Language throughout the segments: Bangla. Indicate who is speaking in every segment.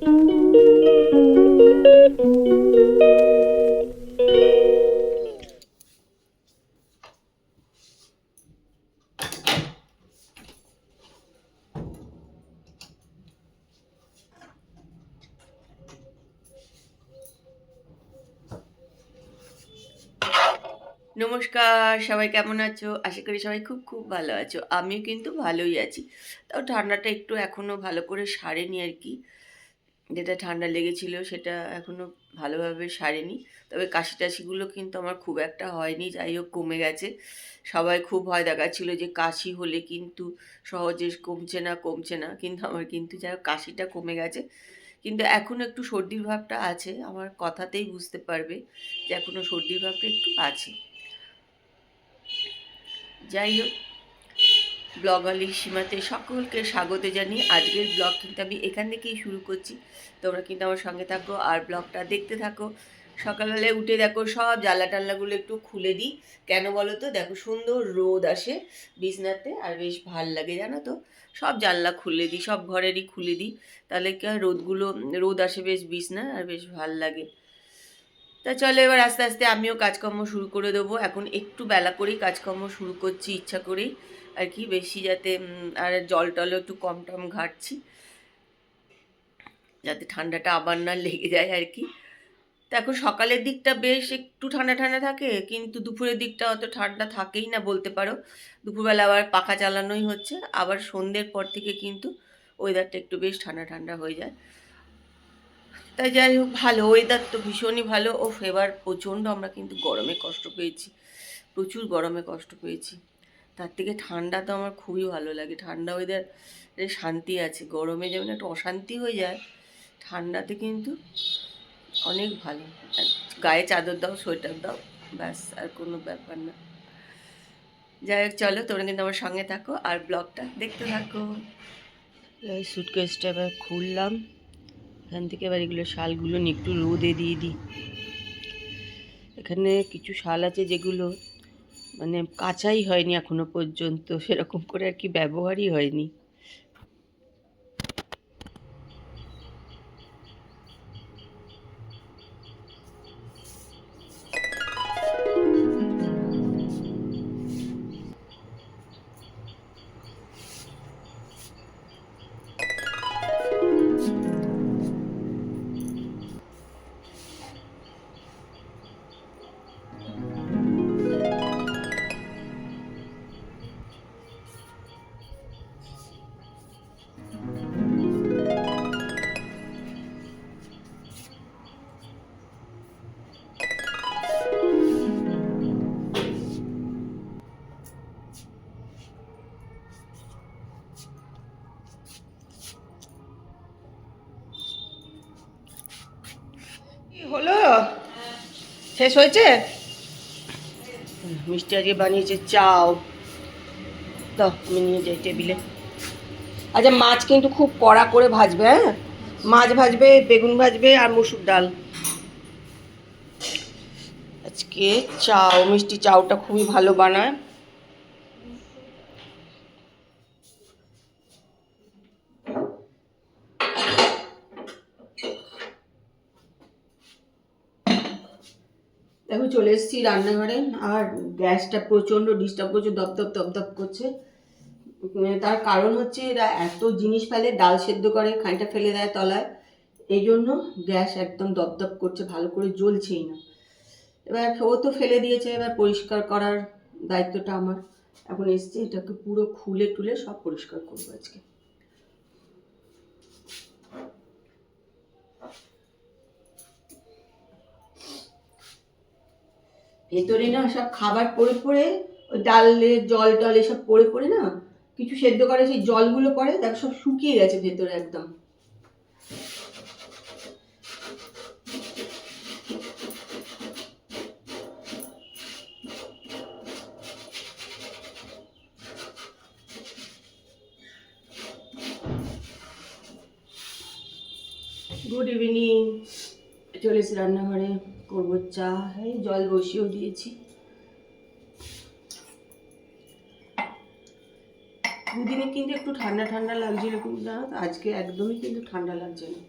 Speaker 1: নমস্কার, সবাই কেমন আছো? আশা করি সবাই খুব খুব ভালো আছো। আমিও কিন্তু ভালোই আছি। তাও ঠান্ডাটা একটু এখনো ভালো করে সারেনি আর কি। যেটা ঠান্ডা লেগেছিল সেটা এখনো ভালোভাবে সারেনি। তবে কাশি টাশিগুলো কিন্তু আমার খুব একটা হয়নি, যাই হোক কমে গেছে। সবাই খুব ভয় দেখাচ্ছিল যে কাশি হলে কিন্তু সহজে কমছে না, কিন্তু আমার কিন্তু যাই হোক কাশিটা কমে গেছে। কিন্তু এখনো একটু সর্দির ভাবটা আছে, আমার কথাতেই বুঝতে পারবে যে এখনো সর্দির ভাবটা একটু আছে। যাই হোক, ব্লগালির সীমাতে সকলকে স্বাগত জানিয়ে আজকের ব্লগ কিন্তু আমি এখান থেকেই শুরু করছি। তোমরা কিন্তু আমার সঙ্গে থাকো আর ব্লগটা দেখতে থাকো। সকালবেলায় উঠে দেখো সব জানলা টাল্লাগুলো একটু খুলে দিই। কেন বলো তো? দেখো সুন্দর রোদ আসে বিছনাতে আর বেশ ভাল লাগে, জানো তো। সব জানলা খুলে দিই, সব ঘরেরই খুলে দিই। তাহলে কি হয়, রোদ আসে বেশ বিছনা আর বেশ ভাল লাগে। তা চলো এবার আস্তে আস্তে আমিও কাজকর্ম শুরু করে দেবো। এখন একটু বেলা করেই কাজকর্ম শুরু করছি, ইচ্ছা করেই আর কি, বেশি যাতে আর জল টলও একটু কম টম ঘাটছি, যাতে ঠান্ডাটা আবার না লেগে যায় আর কি। তা এখন সকালের দিকটা বেশ একটু ঠান্ডা ঠান্ডা থাকে, কিন্তু দুপুরের দিকটা অত ঠান্ডা থাকেই না বলতে পারো। দুপুরবেলা আবার পাখা চালানোই হচ্ছে, আবার সন্ধ্যের পর থেকে কিন্তু ওয়েদারটা একটু বেশ ঠান্ডা ঠান্ডা হয়ে যায়। তাই যাই হোক, ভালো ওয়েদার তো ভীষণই ভালো। ও এবার প্রচণ্ড আমরা কিন্তু গরমে কষ্ট পেয়েছি, প্রচুর গরমে কষ্ট পেয়েছি। তার থেকে ঠান্ডা তো আমার খুবই ভালো লাগে, ঠান্ডা ওয়েদার শান্তি আছে। গরমে যেমন একটা অশান্তি হয়ে যায়, ঠান্ডাতে কিন্তু অনেক ভালো। আর গায়ে চাদর দাও, সোয়েটার দাও, ব্যাস, আর কোনো ব্যাপার না। যাই হোক, চলো তোমরা কিন্তু আমার সঙ্গে থাকো আর ব্লগটা দেখতে থাকো। এই সুটকেসটা এবার খুললাম, এখান থেকে এবার এগুলো শালগুলো নিয়ে একটু রোদে দিয়ে দিই। এখানে কিছু শাল আছে যেগুলো মানে কাচাই হয়নি এখনো পর্যন্ত, সেরকম করে আর কি ব্যবহারই হয়নি। হলো, শেষ হয়েছে। মিষ্টি আজকে বানিয়েছে চাও, তো আমি নিয়ে যাই টেবিলে। আচ্ছা, মাছ কিন্তু খুব কড়া করে ভাজবে, হ্যাঁ? মাছ ভাজবে, বেগুন ভাজবে আর মসুর ডাল। আজকে চাও, মিষ্টি চাউটা খুবই ভালো বানায়। দেখো চলে এসেছি রান্নাঘরে, আর গ্যাসটা প্রচণ্ড ডিস্টার্ব করছে, দপদপ দপদপ করছে। তার কারণ হচ্ছে এরা এত জিনিস ফেলে, ডাল সেদ্ধ করে খানিকটা ফেলে দেয় তলায়, এই জন্য গ্যাস একদম দপদপ করছে, ভালো করে জ্বলছেই না। এবার ও তো ফেলে দিয়েছে, এবার পরিষ্কার করার দায়িত্বটা আমার। এখন এসছি, এটাকে পুরো খুলে টুলে সব পরিষ্কার করবো আজকে। ভেতরে না সব খাবার পড়ে পড়ে, ওই ডালের জল টল এসব পড়ে পড়ে না, কিছু সেদ্ধ করে সেই জলগুলো পড়ে, দেখ সব শুকিয়ে গেছে ভেতরে একদম। গুড ইভিনিং, চলে এসে রান্নাঘরে করবো চা। এই জল বসিয়েও দিয়েছি। দুদিনে কিন্তু একটু ঠান্ডা ঠান্ডা লাগছে এরকম, জানো তো, আজকে একদমই কিন্তু ঠান্ডা লাগছে না।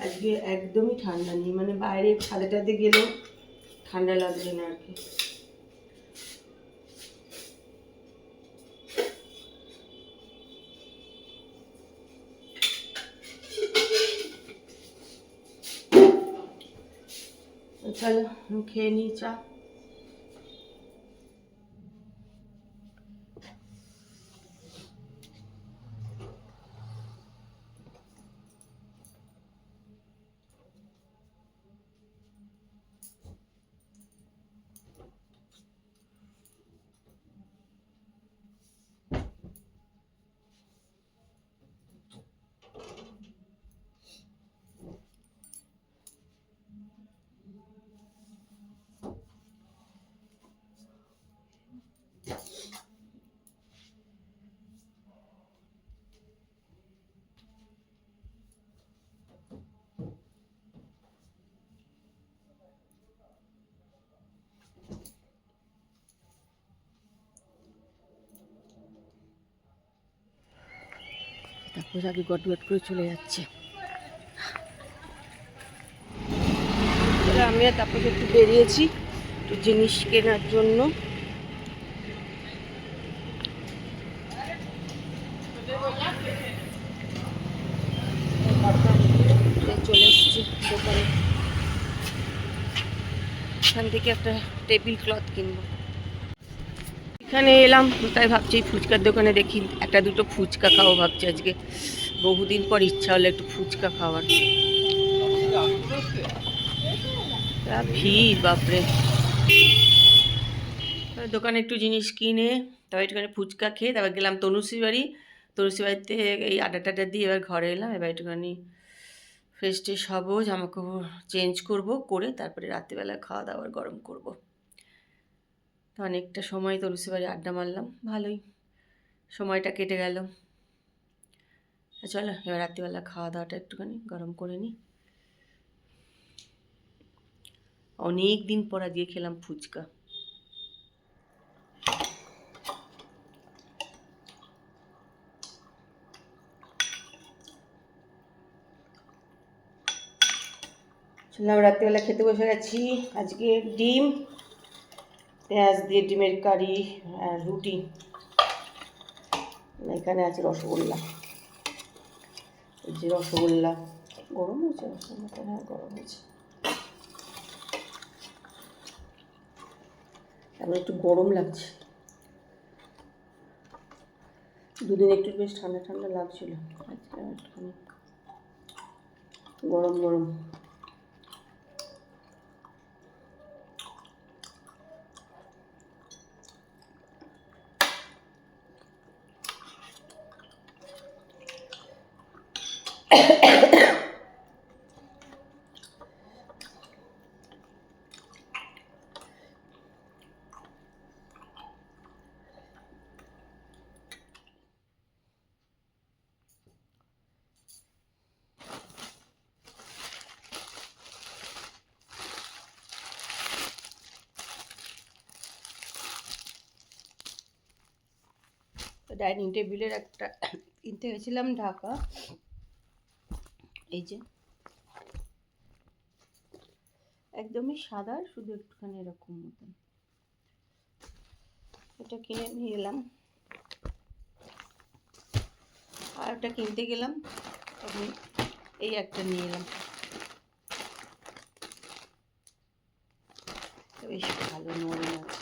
Speaker 1: আজকে একদমই ঠান্ডা নেই, মানে বাইরে ছাদে টাদে গেলেও ঠান্ডা লাগবে না আর কি। চলো খেয়ে নিই চা। তারপর আগে গটগট করে চলে যাচ্ছে। আমি আর তারপর একটু বেরিয়েছি একটু জিনিস কেনার জন্য। চলে এসেছি দোকানে, এখান থেকে একটা টেবিল ক্লথ কিনবো। এখানে এলাম তাই ভাবছি ফুচকার দোকানে দেখি একটা দুটো ফুচকা খাবো ভাবছি আজকে, বহুদিন পর ইচ্ছা হলো একটু ফুচকা খাওয়ার। ভিড় বাপরে। দোকানে একটু জিনিস কিনে তারপর একটুখানি ফুচকা খেয়ে তারপর গেলাম তনুশ্রী বাড়ি। তনুশ্রী বাড়িতে এই আড্ডা টাড্ডা দিয়ে এবার ঘরে এলাম। এবার একটুখানি ফ্রেশ ট্রেশ হবো, জামাকাপড় চেঞ্জ করবো, করে তারপরে রাত্রিবেলা খাওয়া দাওয়ার গরম করবো। অনেকটা সময় তনুশ্রী বাড়ি আড্ডা মারলাম, ভালোই সময়টা কেটে গেল। চলো এবার রাত্রিবেলা খাওয়া দাওয়াটা একটুখানি গরম করে নিই। অনেক দিন পর আজকে খেলাম ফুচকা। চললাম রাত্রিবেলা খেতে বসে গেছি। আজকে ডিম, পেঁয়াজ দিয়ে ডিমের কারি আর রুটি। এখানে আছে রসগোল্লা, এই যে রসগোল্লা। গরম হয়েছে রসগোল্লাটা? হ্যাঁ গরম হয়েছে। এখন একটু গরম লাগছে, দুদিন একটু বেশ ঠান্ডা ঠান্ডা লাগছিল, আজকে একটুখানি গরম গরম। ডাইনিং টেবিলের একটা কিনতে গেছিলাম ঢাকা, এই যে একদমই সাদা, শুধু একটুখানি এরকম মতন, এটা কিনে নিয়ে এলাম। আর একটা কিনতে গেলাম তখন এই একটা নিয়ে এলাম, বেশ ভালো নরম আছে।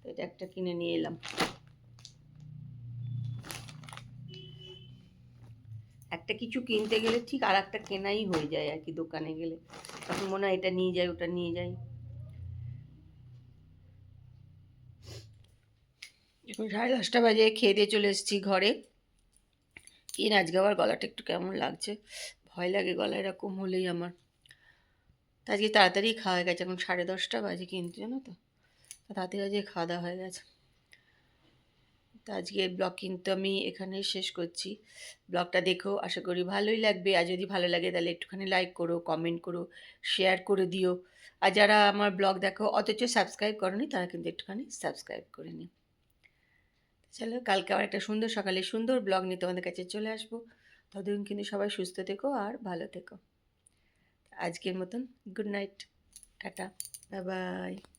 Speaker 1: এটা একটা কিনে নিয়ে এলাম। একটা কিছু কিনতে গেলে ঠিক আর একটা কেনাই হয়ে যায় আর কি, দোকানে গেলে তখন মনে হয় এটা নিয়ে যাই ওটা নিয়ে যাই। এখন 10:30 বাজে, খেয়ে দিয়ে চলে এসেছি ঘরে। কি আজকে আবার গলাটা একটু কেমন লাগছে, ভয় লাগে গলা এরকম হলেই আমার। আজকে তাড়াতাড়ি খাওয়া হয়ে গেছে, এখন 10:30 বাজে, কিন্তু জানো তো তাড়াতাড়ি আজকে খাওয়া দাওয়া হয়ে গেছে। তো আজকের ব্লগ কিন্তু আমি এখানেই শেষ করছি। ব্লগটা দেখো, আশা করি ভালোই লাগবে। আর যদি ভালো লাগে তাহলে একটুখানি লাইক করো, কমেন্ট করো, শেয়ার করে দিও। আর যারা আমার ব্লগ দেখো অথচ সাবস্ক্রাইব করোনি তারা কিন্তু একটুখানি সাবস্ক্রাইব করে নিও। চলো, কালকে আবার একটা সুন্দর সকালে সুন্দর ব্লগ নিয়ে তোমাদের কাছে চলে আসবো। ততদিন কিন্তু সবাই সুস্থ থেকো আর ভালো থেকো। আজকের মতন good night, tata, bye bye.